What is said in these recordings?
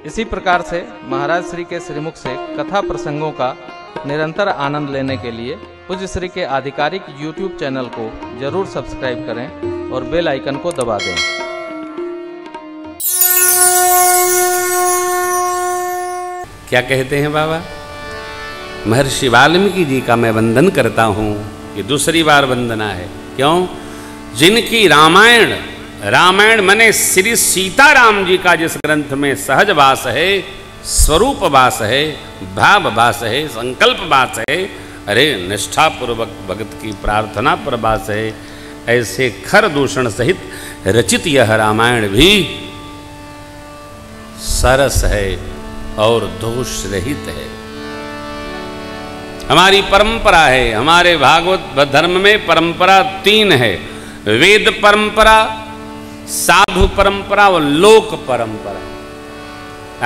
इसी प्रकार से महाराज श्री के श्रीमुख से कथा प्रसंगों का निरंतर आनंद लेने के लिए पूज्य श्री के आधिकारिक YouTube चैनल को जरूर सब्सक्राइब करें और बेल आइकन को दबा दें। क्या कहते हैं बाबा? महर्षि वाल्मीकि जी का मैं वंदन करता हूँ। ये दूसरी बार वंदना है। क्यों? जिनकी रामायण मने श्री सीताराम जी का जिस ग्रंथ में सहज वास है, स्वरूप वास है, भाव वास है, संकल्प वास है, अरे निष्ठापूर्वक भगत की प्रार्थना पर वास है, ऐसे खर दूषण सहित रचित यह रामायण भी सरस है और दोष रहित है। हमारी परंपरा है, हमारे भागवत धर्म में परंपरा 3 है। वेद परंपरा, साधु परंपरा और लोक परंपरा।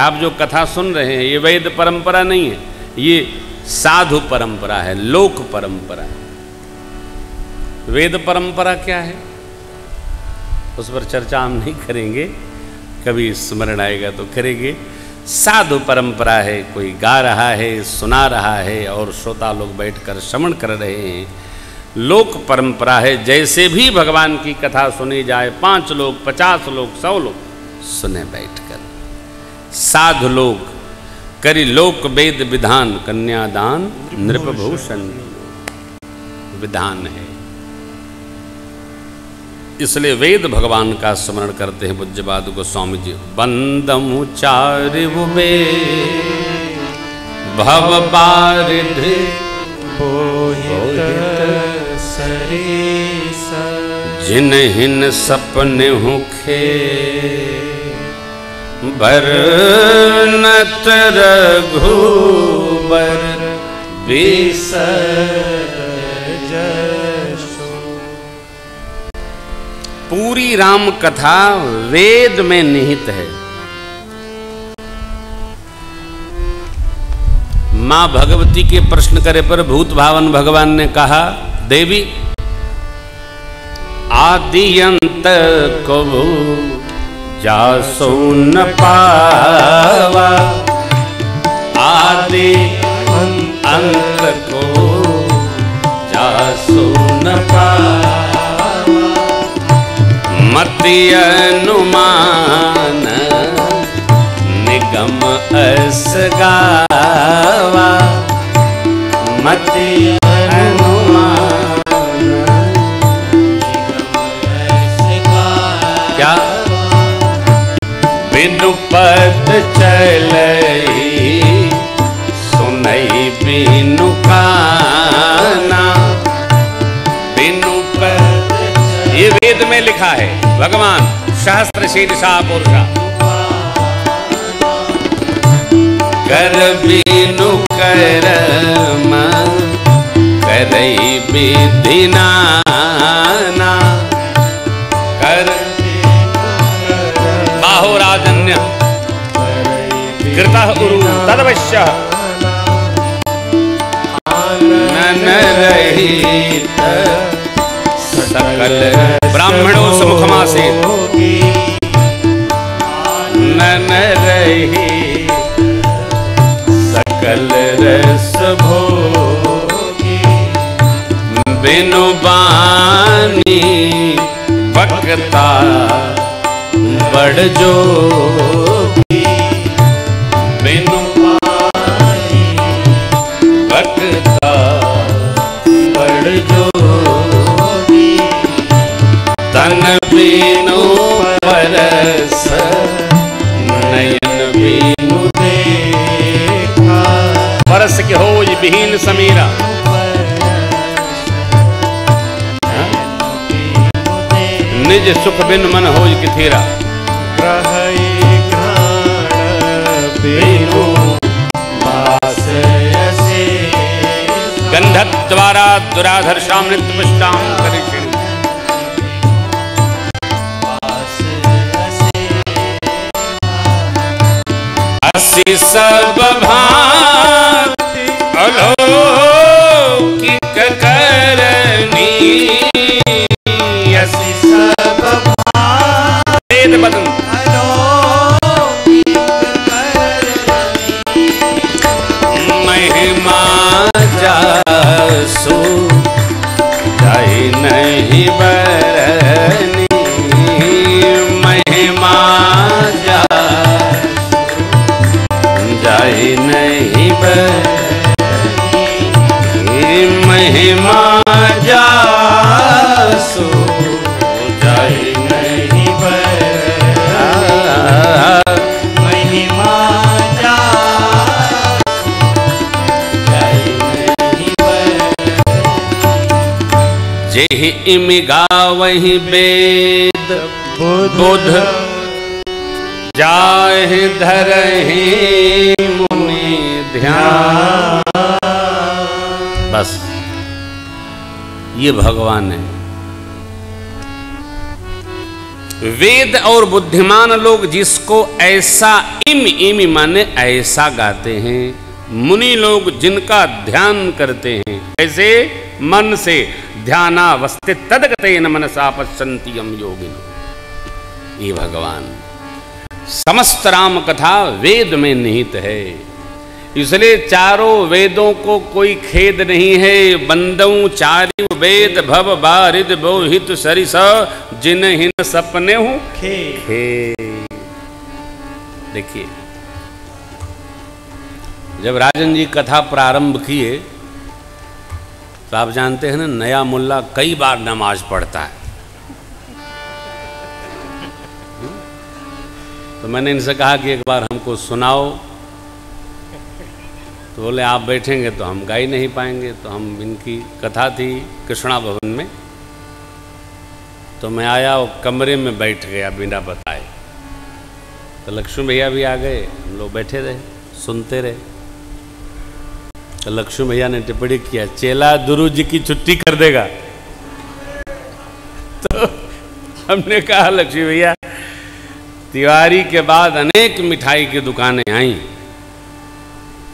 आप जो कथा सुन रहे हैं ये वेद परंपरा नहीं है, ये साधु परंपरा है, लोक परंपरा। वेद परंपरा क्या है उस पर चर्चा हम नहीं करेंगे, कभी स्मरण आएगा तो करेंगे। साधु परंपरा है, कोई गा रहा है, सुना रहा है और श्रोता लोग बैठकर श्रवण कर रहे हैं। लोक परंपरा है, जैसे भी भगवान की कथा सुनी जाए, 5 लोग, 50 लोग, 100 लोग सुने बैठकर। साधु लोग करी लोक वेद विधान, कन्यादान नृपभूषण विधान है। इसलिए वेद भगवान का स्मरण करते हैं पूज्यपाद गोस्वामी जी। बंदम चारिव भव बारिध जिनहिन सपने हुखे बरनत रघुबर पूरी राम कथा वेद में निहित है। मां भगवती के प्रश्न करे पर भूत भावन भगवान ने कहा, देवी आदि अंत को जासो न पावा, आदि अंत को जासो न पावा, मति अनुमान निगम अस गावा, मति अनुमान क्या बिनु पद चलई सुनई बिनु काना, बिनु पद। ये वेद में लिखा है, भगवान सहस्त्र शीर्षा पुरुषा कर बिनु करम करई विधि नाना, कर बाहुराजन्य कृतः उरु तदवश्य नन रहित सकल ब्राह्मणों समुखमासे नन रहित सकल रस भोगी, बिनु बानी बकता बड़ जोगी, बिनु बानी बकता बड़ जोगी, तन बिनु परस नयन बिनु देखा, परस के हो विहीन समीरा, निज सुख बिन मन हो किथेरा, गंधक द्वारा दुराधर श्याम नित्य पुष्टाम करे असी सब भांति अलौकिक करनी, असी सब भांति वेद बदन अलौकिक देहि इमि गावहि वेद बुध जाहि धरहि मुनि ध्यान। बस ये भगवान है। वेद और बुद्धिमान लोग जिसको ऐसा इम माने ऐसा गाते हैं, मुनि लोग जिनका ध्यान करते हैं, कैसे मन से ध्यानावस्थित तदगतेन मनसा पश्यन्ति यम योगिनो। ये भगवान समस्त राम कथा वेद में निहित है, इसलिए चारों वेदों को कोई खेद नहीं है। बंदऊ चारि वेद भव बारिद बहुहित सरिस जिनहिन सपने हूँ खे। देखिए, जब राजन जी कथा प्रारंभ किए तो आप जानते हैं ना, नया मुल्ला कई बार नमाज पढ़ता है। तो मैंने इनसे कहा कि एक बार हमको सुनाओ, तो बोले आप बैठेंगे तो हम गा ही नहीं पाएंगे। तो हम इनकी कथा थी कृष्णा भवन में, तो मैं आया और कमरे में बैठ गया बिना बताए। तो लक्ष्मी भैया भी आ गए, हम लोग बैठे रहे सुनते रहे। तो लक्ष्मी भैया ने टिप्पणी किया, चेला गुरु जी की छुट्टी कर देगा। तो हमने कहा लक्ष्मी भैया, तिवारी के बाद अनेक मिठाई की दुकानें आई,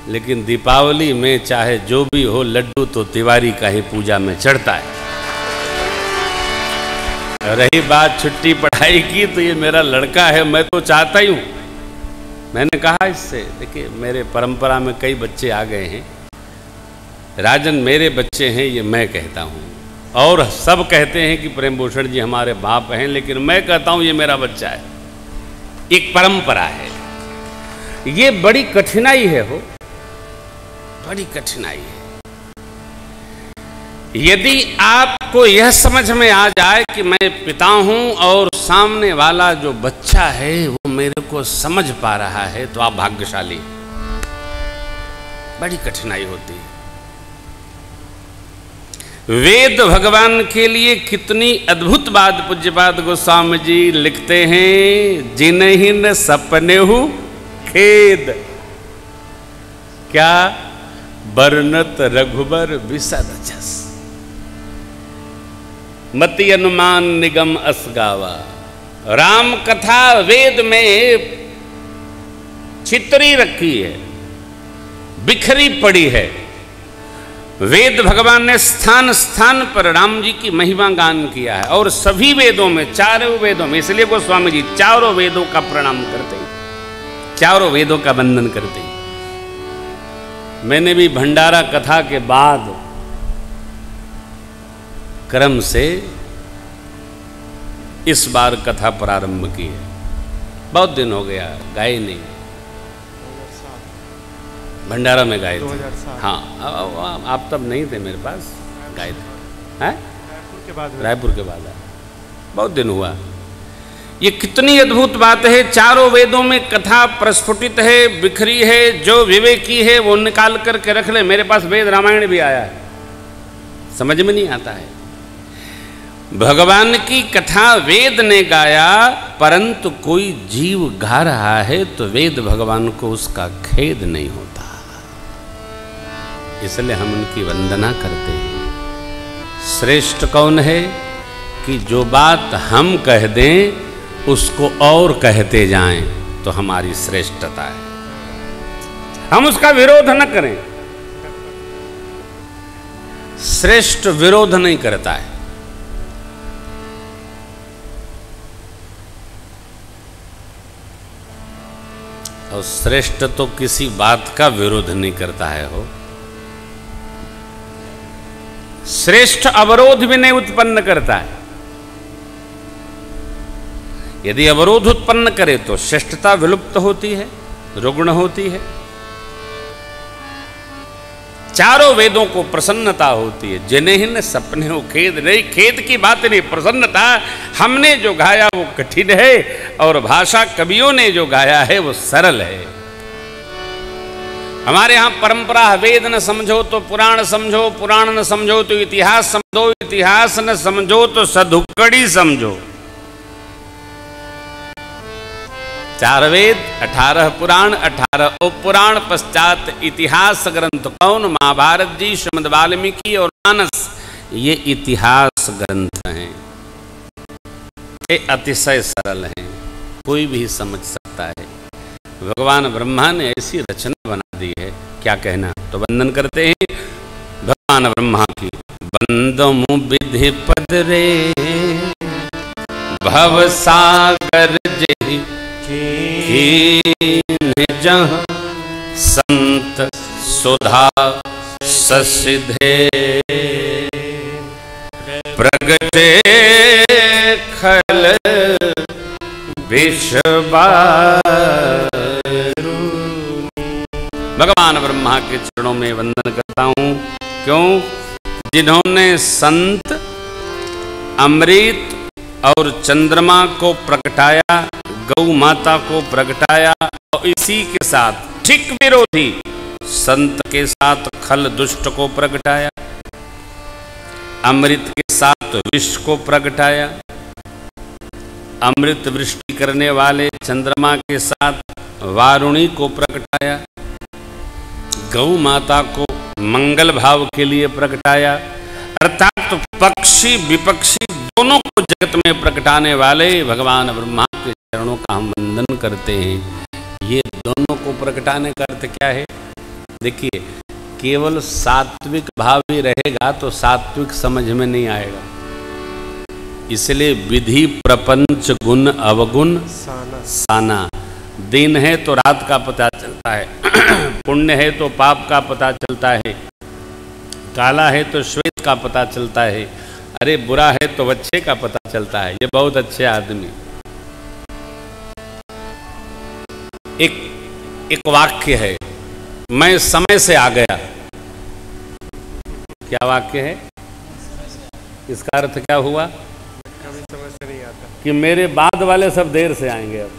लेकिन दीपावली में चाहे जो भी हो, लड्डू तो तिवारी का ही पूजा में चढ़ता है। रही बात छुट्टी पढ़ाई की, तो ये मेरा लड़का है, मैं तो चाहता ही हूँ। मैंने कहा इससे, देखिए मेरे परंपरा में कई बच्चे आ गए हैं, राजन मेरे बच्चे हैं, ये मैं कहता हूँ। और सब कहते हैं कि प्रेम भूषण जी हमारे बाप हैं, लेकिन मैं कहता हूँ ये मेरा बच्चा है। एक परंपरा है, ये बड़ी कठिनाई है, हो बड़ी कठिनाई है। यदि आपको यह समझ में आ जाए कि मैं पिता हूं और सामने वाला जो बच्चा है वो मेरे को समझ पा रहा है, तो आप भाग्यशाली। बड़ी कठिनाई होती है। वेद भगवान के लिए कितनी अद्भुत बात पूज्यपाद गोस्वामी जी लिखते हैं, जिनहिन सपने हु खेद। क्या बरनत रघुबर विसद जस, मति अनुमान निगम असगावा। राम कथा वेद में छितरी रखी है, बिखरी पड़ी है। वेद भगवान ने स्थान स्थान पर राम जी की महिमा गान किया है, और सभी वेदों में, चारों वेदों में, इसलिए गोस्वामी जी चारों वेदों का प्रणाम करते हैं, चारों वेदों का वंदन करते हैं। मैंने भी भंडारा कथा के बाद क्रम से इस बार कथा प्रारंभ की है। बहुत दिन हो गया गाए नहीं, भंडारा में गाए थे। हाँ, आप तब नहीं थे मेरे पास, गाए थे। हैं? रायपुर के बाद बहुत दिन हुआ। ये कितनी अद्भुत बात है। चारों वेदों में कथा प्रस्फुटित है, बिखरी है। जो विवेकी है वो निकाल करके रख ले। मेरे पास वेद रामायण भी आया है, समझ में नहीं आता है। भगवान की कथा वेद ने गाया, परंतु कोई जीव गा रहा है तो वेद भगवान को उसका खेद नहीं होता, इसलिए हम उनकी वंदना करते हैं। श्रेष्ठ कौन है कि जो बात हम कह दें उसको और कहते जाएं, तो हमारी श्रेष्ठता है। हम उसका विरोध न करें। श्रेष्ठ विरोध नहीं करता है। और श्रेष्ठ तो किसी बात का विरोध नहीं करता है। हो श्रेष्ठ अवरोध भी नहीं उत्पन्न करता है। यदि अवरोध उत्पन्न करे तो श्रेष्ठता विलुप्त होती है, रुग्ण होती है। चारों वेदों को प्रसन्नता होती है। जिन्हें सपने हो खेद नहीं, खेद की बात नहीं, प्रसन्नता। हमने जो गाया वो कठिन है और भाषा कवियों ने जो गाया है वो सरल है। हमारे यहाँ परंपरा है, वेद न समझो तो पुराण समझो, पुराण न समझो तो इतिहास समझो, इतिहास न समझो तो सधुक्कड़ी समझो। 4 वेद, 18 पुराण, 18 उपपुराण, पश्चात इतिहास ग्रंथ कौन? महाभारत जी, श्रीमद् वाल्मीकि और मानस, ये इतिहास ग्रंथ हैं। ये अतिशय सरल हैं, कोई भी समझ सकता है। भगवान ब्रह्मा ने ऐसी रचना बना दी है, क्या कहना। तो वंदन करते हैं भगवान ब्रह्मा की। वंदमु विधि पद रे भव सागर जहि जहाँ संत सुधा ससिधे प्रगटे खल विश्वबारू। भगवान ब्रह्मा के चरणों में वंदन करता हूँ। क्यों? जिन्होंने संत, अमृत और चंद्रमा को प्रगटाया, गौ माता को प्रगटाया, और इसी के साथ ठीक विरोधी संत के साथ खल दुष्ट को प्रगटाया, अमृत के साथ विष को प्रगटाया, अमृत वृष्टि करने वाले चंद्रमा के साथ वारुणी को प्रगटाया, गौ माता को मंगल भाव के लिए प्रगटाया, अर्थात पक्षी विपक्षी दोनों को जगत में प्रगटाने वाले भगवान ब्रह्मा के चरणों का हम वंदन करते हैं। ये दोनों को प्रगटाने का अर्थ क्या है? देखिए, केवल सात्विक भाव ही रहेगा तो सात्विक समझ में नहीं आएगा। इसलिए विधि प्रपंच गुण अवगुण साना। दिन है तो रात का पता चलता है, पुण्य है तो पाप का पता चलता है, काला है तो श्वेत का पता चलता है, अरे बुरा है तो अच्छे का पता चलता है। ये बहुत अच्छे आदमी। एक वाक्य है, मैं समय से आ गया। क्या वाक्य है? इसका अर्थ क्या हुआ? कभी समझ से नहीं आता कि मेरे बाद वाले सब देर से आएंगे। अब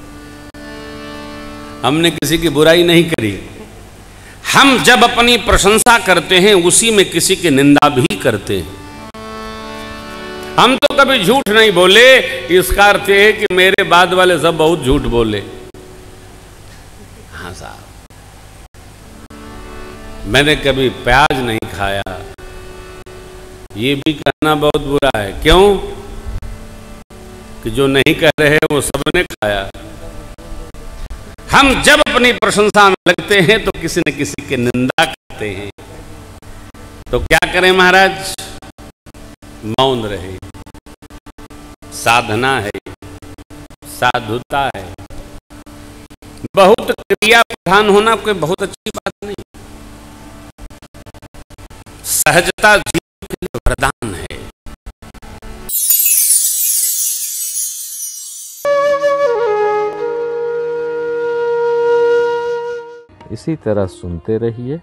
हमने किसी की बुराई नहीं करी। हम जब अपनी प्रशंसा करते हैं उसी में किसी की निंदा भी करते हैं। हम तो कभी झूठ नहीं बोले, इसका अर्थ है कि मेरे बाद वाले सब बहुत झूठ बोले। हाँ साहब, मैंने कभी प्याज नहीं खाया, ये भी कहना बहुत बुरा है। क्यों? कि जो नहीं कह रहे वो सबने खाया। हम जब अपनी प्रशंसा में लगते हैं तो किसी न किसी की निंदा करते हैं। तो क्या करें महाराज? मौन रहे। साधना है, साधुता है। बहुत क्रिया प्रधान होना कोई बहुत अच्छी बात नहीं। सहजता जीवन के लिए वरदान है। इसी तरह सुनते रहिए।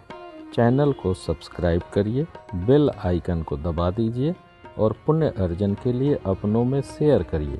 चैनल को सब्सक्राइब करिए, बेल आइकन को दबा दीजिए और पुण्य अर्जन के लिए अपनों में शेयर करिए।